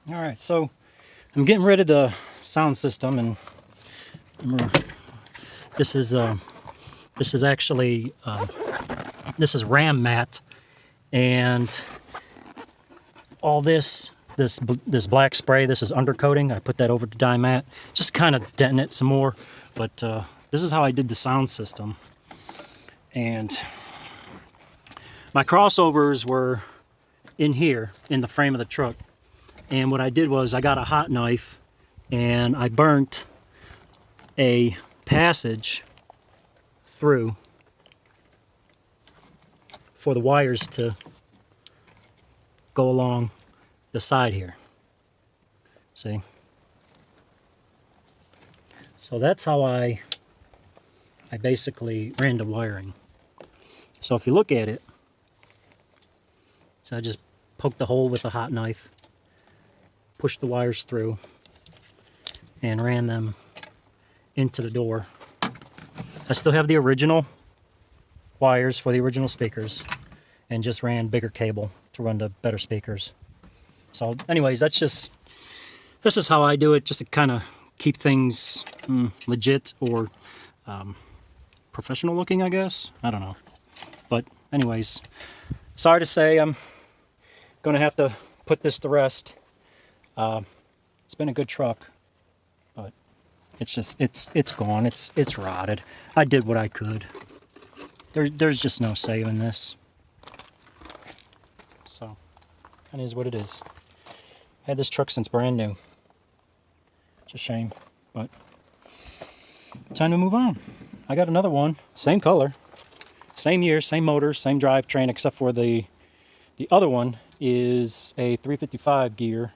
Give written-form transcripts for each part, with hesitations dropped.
All right, so I'm getting rid of the sound system, and this is actually this is ram mat, and all this black spray. This is undercoating. I put that over to dye mat, just kind of denting it some more. But this is how I did the sound system, and my crossovers were in here in the frame of the truck. And what I did was I got a hot knife and I burnt a passage through for the wires to go along the side here. See? So that's how I basically ran the wiring. So if you look at it, so I just poked the hole with a hot knife, pushed the wires through, and ran them into the door. I still have the original wires for the original speakers, and just ran bigger cable to run to better speakers. So anyways, this is how I do it, just to kind of keep things legit or professional looking, I guess. I don't know. But anyways, sorry to say I'm gonna have to put this to rest. It's been a good truck, but it's gone. It's rotted. I did what I could. There's just no saving this. So that is what it is. Had this truck since brand new. It's a shame, but time to move on. I got another one, same color, same year, same motor, same drivetrain, except for the other one is a 355 gear,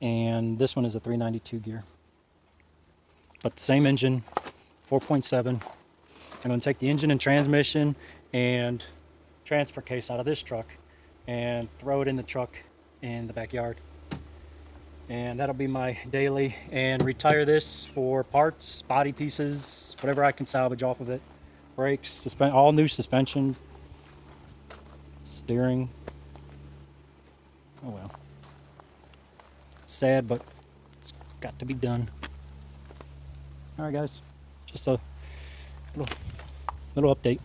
and this one is a 392 gear. But the same engine, 4.7. I'm going to take the engine and transmission and transfer case out of this truck and throw it in the truck in the backyard. And that'll be my daily, and retire this for parts, body pieces, whatever I can salvage off of it. Brakes, all new suspension, steering. Oh well. It's sad, but it's got to be done. Alright guys, just a little update.